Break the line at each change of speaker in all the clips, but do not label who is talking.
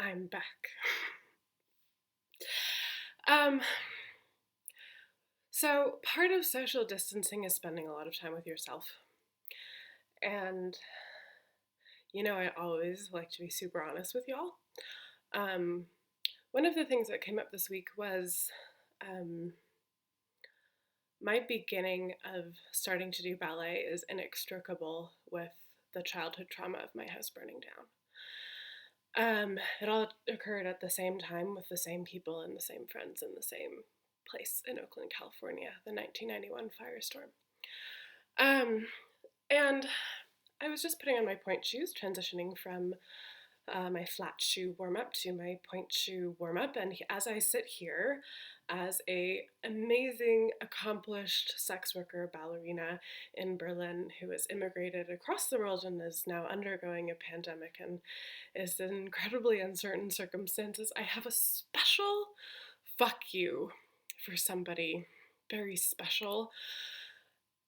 I'm back. Um, so part of social distancing is spending a lot of time with yourself. And, I always like to be super honest with y'all. One of the things that came up this week was my beginning of starting to do ballet is inextricable with the childhood trauma of my house burning down. It all occurred at the same time with the same people and the same friends in the same place in Oakland, California, the 1991 firestorm. And I was just putting on my pointe shoes, transitioning from my flat shoe warm-up to my pointe shoe warm-up, and as I sit here as a amazing, accomplished sex worker ballerina in Berlin who has immigrated across the world and is now undergoing a pandemic and is in incredibly uncertain circumstances, I have a special fuck you for somebody very special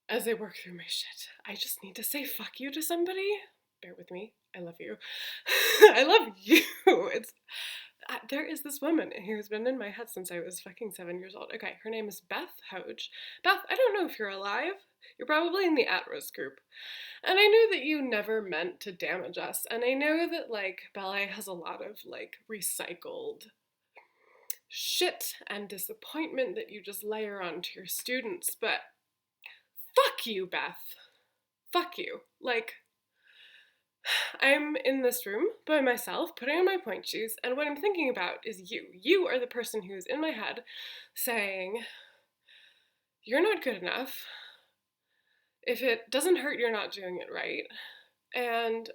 as I work through my shit. I just need to say fuck you to somebody. Bear with me. I love you. I love you. There is this woman who's been in my head since I was fucking 7 years old. Okay, her name is Beth Hoge. Beth, I don't know if you're alive. You're probably in the at-risk group. And I know that you never meant to damage us. And I know that, ballet has a lot of, recycled shit and disappointment that you just layer onto your students. But fuck you, Beth. Fuck you. I'm in this room by myself, putting on my pointe shoes, and what I'm thinking about is you. You are the person who's in my head saying, you're not good enough. If it doesn't hurt, you're not doing it right. And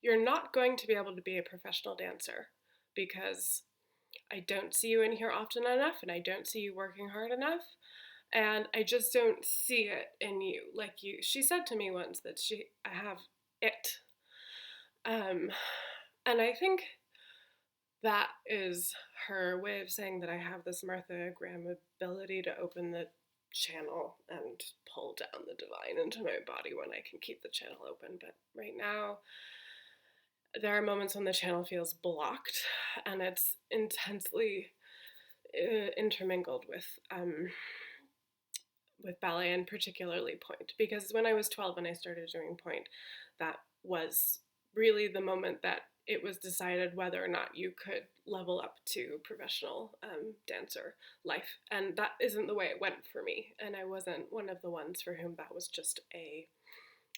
you're not going to be able to be a professional dancer because I don't see you in here often enough, and I don't see you working hard enough. And I just don't see it in you. She said to me once that I have it. And I think that is her way of saying that I have this Martha Graham ability to open the channel and pull down the divine into my body when I can keep the channel open. But right now, there are moments when the channel feels blocked, and it's intensely intermingled with ballet and particularly pointe, because when I was 12 and I started doing pointe, that was really the moment that it was decided whether or not you could level up to professional dancer life, and that isn't the way it went for me, and I wasn't one of the ones for whom that was just a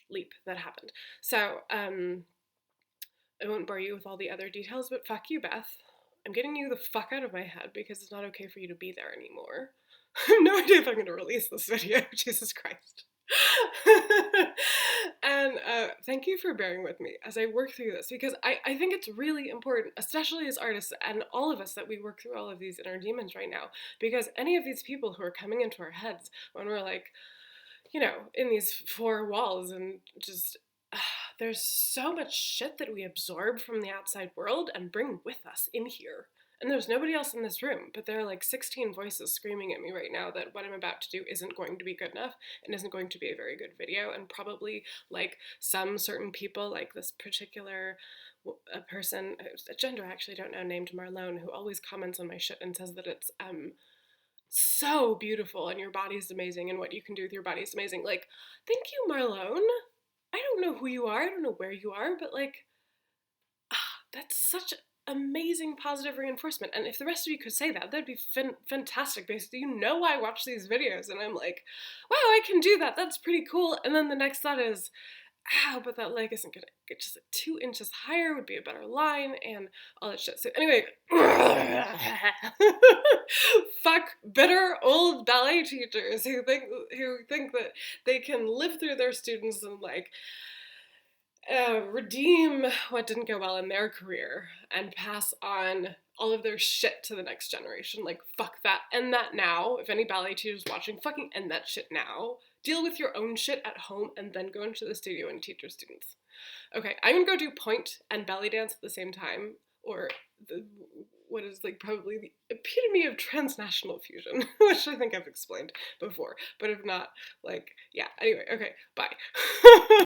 leap that happened. So I won't bore you with all the other details, but fuck you, Beth. I'm getting you the fuck out of my head because it's not okay for you to be there anymore. I have no idea if I'm going to release this video. Jesus Christ. And thank you for bearing with me as I work through this, because I think it's really important, especially as artists and all of us, that we work through all of these inner demons right now, because any of these people who are coming into our heads when we're in these four walls and just there's so much shit that we absorb from the outside world and bring with us in here. And there's nobody else in this room, but there are 16 voices screaming at me right now that what I'm about to do isn't going to be good enough and isn't going to be a very good video, and probably some certain people, like this particular a person, a gender I actually don't know, named Marlone, who always comments on my shit and says that it's so beautiful and your body's amazing and what you can do with your body is amazing. Thank you, Marlone. I don't know who you are, I don't know where you are, but that's such amazing positive reinforcement. And if the rest of you could say that, that'd be fantastic. Basically, I watch these videos and I'm like, wow, I can do that. That's pretty cool. And then the next thought is, ow, but that leg isn't gonna get just 2 inches higher would be a better line and all that shit. So anyway, fuck bitter old ballet teachers who think that they can live through their students and redeem what didn't go well in their career and pass on all of their shit to the next generation. Fuck that. End that now. If any ballet teachers watching, fucking end that shit now. Deal with your own shit at home and then go into the studio and teach your students. Okay, I'm gonna go do pointe and belly dance at the same time, or what is probably the epitome of transnational fusion, which I think I've explained before, but if not, yeah, anyway, okay, bye.